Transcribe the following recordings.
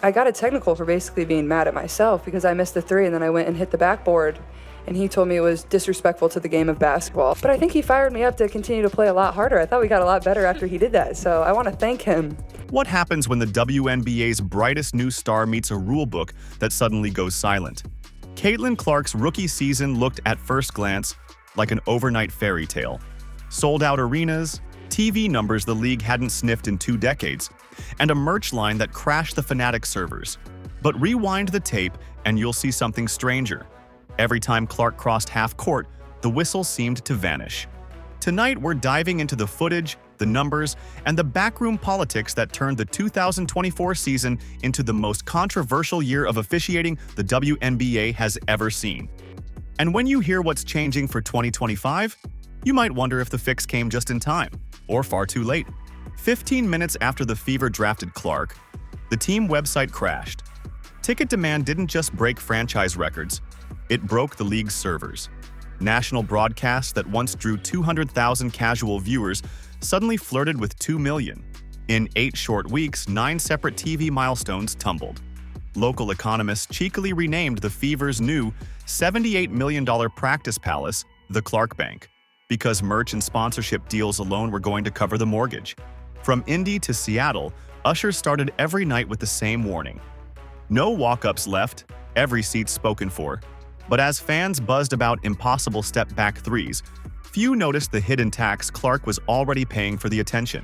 I got a technical for basically being mad at myself because I missed the three and then I went and hit the backboard. And he told me it was disrespectful to the game of basketball. But I think he fired me up to continue to play a lot harder. I thought we got a lot better after he did that, so I want to thank him. What happens when the WNBA's brightest new star meets a rulebook that suddenly goes silent? Caitlin Clark's rookie season looked at first glance like an overnight fairy tale. Sold-out arenas, TV numbers the league hadn't sniffed in 2 decades, and a merch line that crashed the Fanatic servers. But rewind the tape and you'll see something stranger. Every time Clark crossed half court, the whistle seemed to vanish. Tonight, we're diving into the footage, the numbers, and the backroom politics that turned the 2024 season into the most controversial year of officiating the WNBA has ever seen. And when you hear what's changing for 2025, you might wonder if the fix came just in time, or far too late. 15 minutes after the Fever drafted Clark, the team website crashed. Ticket demand didn't just break franchise records, it broke the league's servers. National broadcasts that once drew 200,000 casual viewers suddenly flirted with 2 million. In 8 short weeks, 9 separate TV milestones tumbled. Local economists cheekily renamed the Fever's new $78 million practice palace the Clark Bank, because merch and sponsorship deals alone were going to cover the mortgage. From Indy to Seattle, ushers started every night with the same warning. No walk-ups left, every seat spoken for. But as fans buzzed about impossible step-back threes, few noticed the hidden tax Clark was already paying for the attention.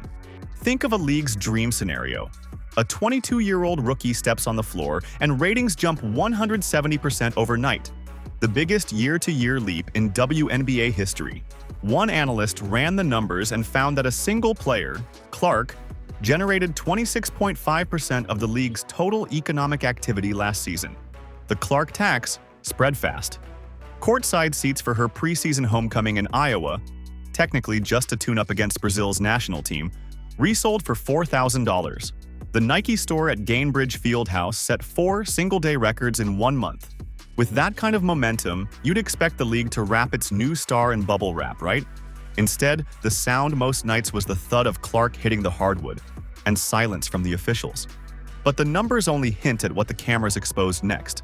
Think of a league's dream scenario. A 22-year-old rookie steps on the floor and ratings jump 170% overnight, the biggest year-to-year leap in WNBA history. One analyst ran the numbers and found that a single player, Clark, generated 26.5% of the league's total economic activity last season. The Clark tax spread fast. Courtside seats for her preseason homecoming in Iowa, technically just to tune up against Brazil's national team, resold for $4,000. The Nike store at Gainbridge Fieldhouse set 4 single-day records in 1 month. With that kind of momentum, you'd expect the league to wrap its new star in bubble wrap, right? Instead, the sound most nights was the thud of Clark hitting the hardwood, and silence from the officials. But the numbers only hint at what the cameras exposed next.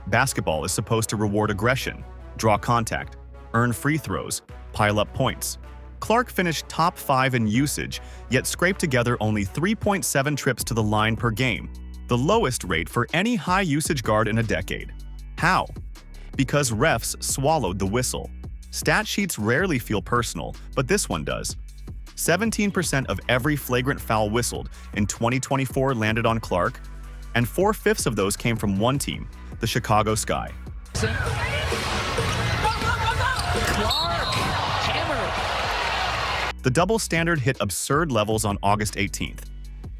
Basketball is supposed to reward aggression, draw contact, earn free throws, pile up points. Clark finished top 5 in usage, yet scraped together only 3.7 trips to the line per game, the lowest rate for any high-usage guard in a decade. How? Because refs swallowed the whistle. Stat sheets rarely feel personal, but this one does. 17% of every flagrant foul whistled in 2024 landed on Clark, and 4/5 of those came from one team, the Chicago Sky. Clark, hammer. The double standard hit absurd levels on August 18th.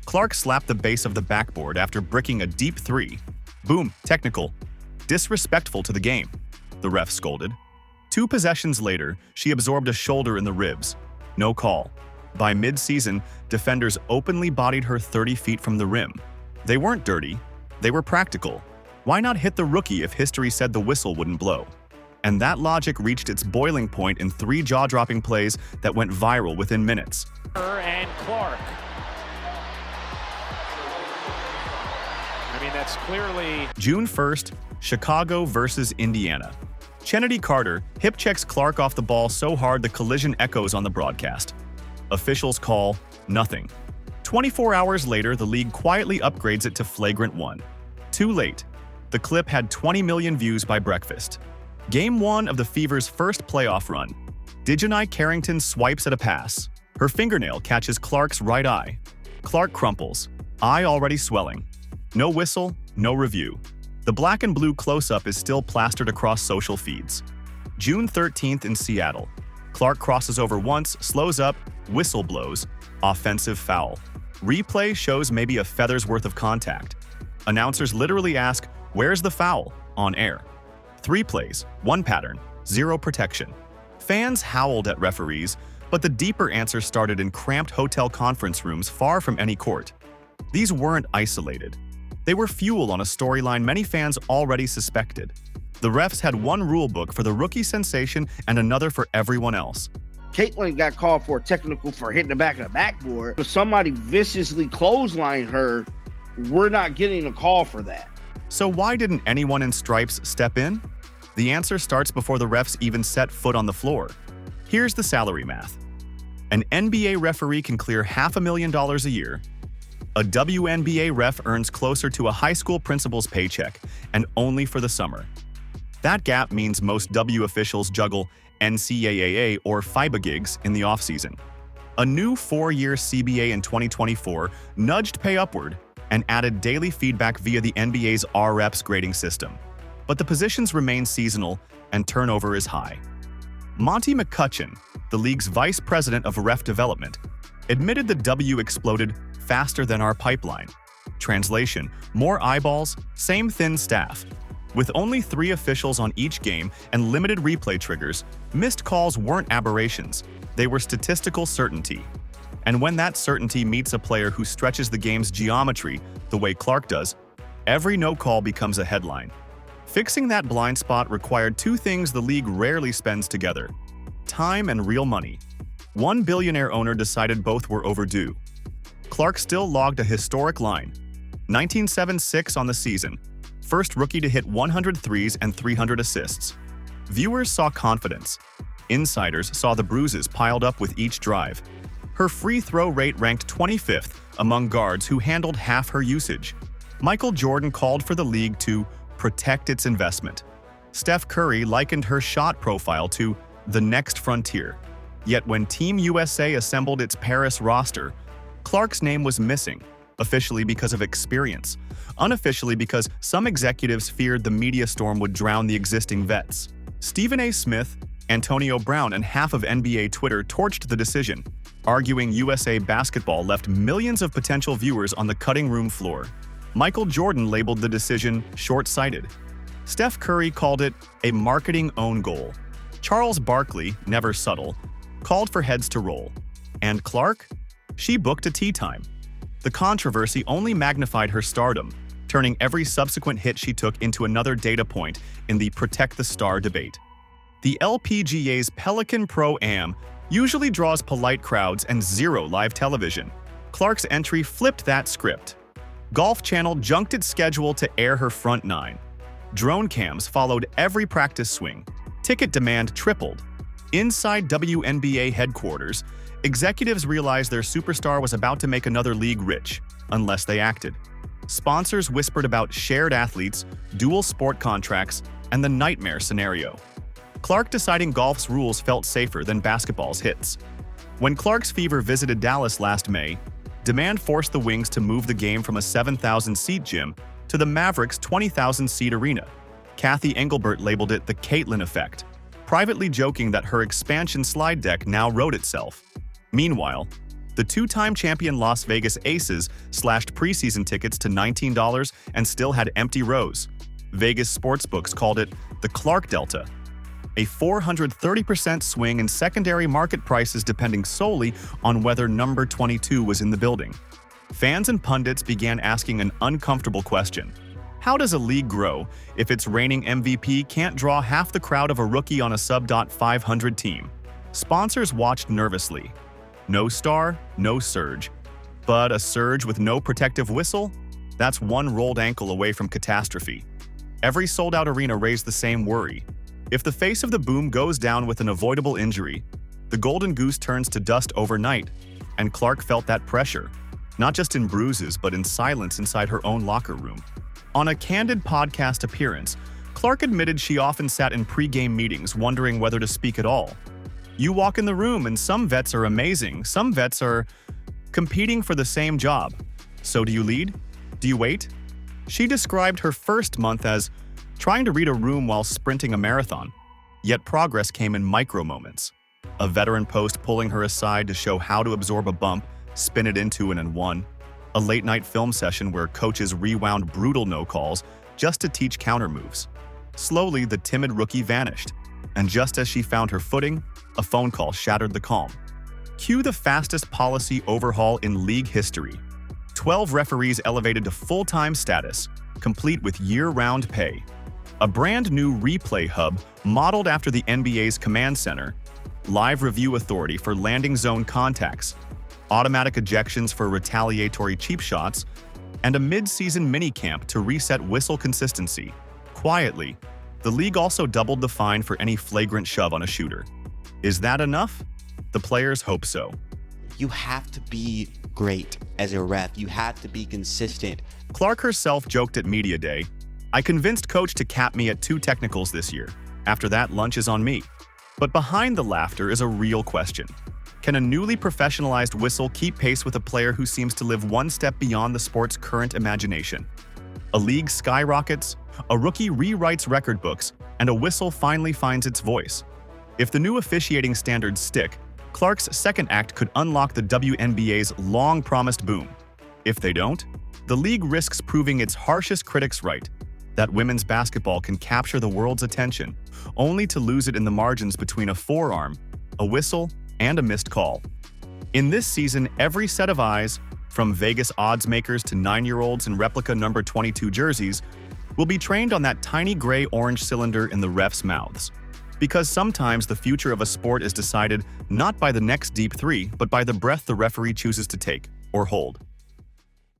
Clark slapped the base of the backboard after bricking a deep 3. Boom, technical. Disrespectful to the game, the ref scolded. 2 possessions later, she absorbed a shoulder in the ribs. No call. By mid-season, defenders openly bodied her 30 feet from the rim. They weren't dirty, they were practical. Why not hit the rookie if history said the whistle wouldn't blow? And that logic reached its boiling point in 3 jaw-dropping plays that went viral within minutes. And Clark. I mean, that's clearly... June 1st, Chicago versus Indiana. Chennedy Carter hip checks Clark off the ball so hard the collision echoes on the broadcast. Officials call nothing. 24 hours later, the league quietly upgrades it to flagrant 1. Too late. The clip had 20 million views by breakfast. Game 1 of the Fever's first playoff run. Dejanai Carrington swipes at a pass. Her fingernail catches Clark's right eye. Clark crumples, eye already swelling. No whistle, no review. The black and blue close-up is still plastered across social feeds. June 13th in Seattle. Clark crosses over once, slows up, whistle blows. Offensive foul. Replay shows maybe a feather's worth of contact. Announcers literally ask, "Where's the foul?" on air. 3 plays, 1 pattern, 0 protection. Fans howled at referees, but the deeper answer started in cramped hotel conference rooms far from any court. These weren't isolated. They were fuel on a storyline many fans already suspected. The refs had one rule book for the rookie sensation and another for everyone else. Caitlin got called for a technical for hitting the back of the backboard, but somebody viciously clotheslined her we're not getting a call for that. So why didn't anyone in stripes step in? The answer starts before the refs even set foot on the floor. Here's the salary math. An NBA referee can clear $500,000 a year. A WNBA ref earns closer to a high school principal's paycheck, and only for the summer. That gap means most W officials juggle NCAA or FIBA gigs in the offseason. A new 4-year CBA in 2024 nudged pay upward and added daily feedback via the NBA's REPS grading system. But the positions remain seasonal and turnover is high. Monty McCutcheon, the league's vice president of ref development, admitted the W exploded faster than our pipeline. Translation: more eyeballs, same thin staff. With only 3 officials on each game and limited replay triggers, missed calls weren't aberrations, they were statistical certainty. And when that certainty meets a player who stretches the game's geometry the way Clark does, every no call becomes a headline. Fixing that blind spot required 2 things the league rarely spends together: time and real money. One billionaire owner decided both were overdue. Clark still logged a historic line, 1976 on the season, first rookie to hit 100 threes and 300 assists. Viewers saw confidence. Insiders saw the bruises piled up with each drive. Her free throw rate ranked 25th among guards who handled half her usage. Michael Jordan called for the league to protect its investment. Steph Curry likened her shot profile to the next frontier. Yet when Team USA assembled its Paris roster, Clark's name was missing, officially because of experience, unofficially because some executives feared the media storm would drown the existing vets. Stephen A. Smith, Antonio Brown, and half of NBA Twitter torched the decision, arguing USA basketball left millions of potential viewers on the cutting room floor. Michael Jordan labeled the decision short-sighted. Steph Curry called it a marketing own goal. Charles Barkley, never subtle, called for heads to roll. And Clark? She booked a tea time. The controversy only magnified her stardom, turning every subsequent hit she took into another data point in the Protect the Star debate. The LPGA's Pelican Pro-Am usually draws polite crowds and 0 live television. Clark's entry flipped that script. Golf Channel junked its schedule to air her front 9. Drone cams followed every practice swing. Ticket demand tripled. Inside WNBA headquarters, executives realized their superstar was about to make another league rich, unless they acted. Sponsors whispered about shared athletes, dual sport contracts, and the nightmare scenario. Clark deciding golf's rules felt safer than basketball's hits. When Clark's Fever visited Dallas last May, demand forced the Wings to move the game from a 7,000-seat gym to the Mavericks' 20,000-seat arena. Kathy Engelbert labeled it the Caitlyn effect, privately joking that her expansion slide deck now wrote itself. Meanwhile, the 2-time champion Las Vegas Aces slashed preseason tickets to $19 and still had empty rows. Vegas sportsbooks called it the Clark Delta, a 430% swing in secondary market prices depending solely on whether number 22 was in the building. Fans and pundits began asking an uncomfortable question. How does a league grow if its reigning MVP can't draw half the crowd of a rookie on a sub-500 team? Sponsors watched nervously. No star, no surge. But a surge with no protective whistle? That's one rolled ankle away from catastrophe. Every sold-out arena raised the same worry. If the face of the boom goes down with an avoidable injury, the golden goose turns to dust overnight, and Clark felt that pressure, not just in bruises but in silence inside her own locker room. On a candid podcast appearance, Clark admitted she often sat in pre-game meetings wondering whether to speak at all. You walk in the room and some vets are amazing, some vets are competing for the same job. So do you lead? Do you wait? She described her first month as trying to read a room while sprinting a marathon. Yet progress came in micro moments. A veteran post pulling her aside to show how to absorb a bump, spin it into an and one. A late-night film session where coaches rewound brutal no-calls just to teach counter moves. Slowly, the timid rookie vanished, and just as she found her footing, a phone call shattered the calm. Cue the fastest policy overhaul in league history. 12 referees elevated to full-time status, complete with year-round pay. A brand new replay hub modeled after the NBA's command center, live review authority for landing zone contacts, automatic ejections for retaliatory cheap shots, and a mid-season minicamp to reset whistle consistency. Quietly, the league also doubled the fine for any flagrant shove on a shooter. Is that enough? The players hope so. You have to be great as a ref. You have to be consistent. Clark herself joked at Media Day, "I convinced coach to cap me at 2 technicals this year. After that, lunch is on me." But behind the laughter is a real question. Can a newly professionalized whistle keep pace with a player who seems to live one step beyond the sport's current imagination? A league skyrockets, a rookie rewrites record books, and a whistle finally finds its voice. If the new officiating standards stick, Clark's second act could unlock the WNBA's long-promised boom. If they don't, the league risks proving its harshest critics right, that women's basketball can capture the world's attention, only to lose it in the margins between a forearm, a whistle, and a missed call. In this season, every set of eyes, from Vegas odds makers to 9-year-olds in replica number 22 jerseys, will be trained on that tiny gray-orange cylinder in the refs' mouths. Because sometimes the future of a sport is decided not by the next deep three, but by the breath the referee chooses to take or hold.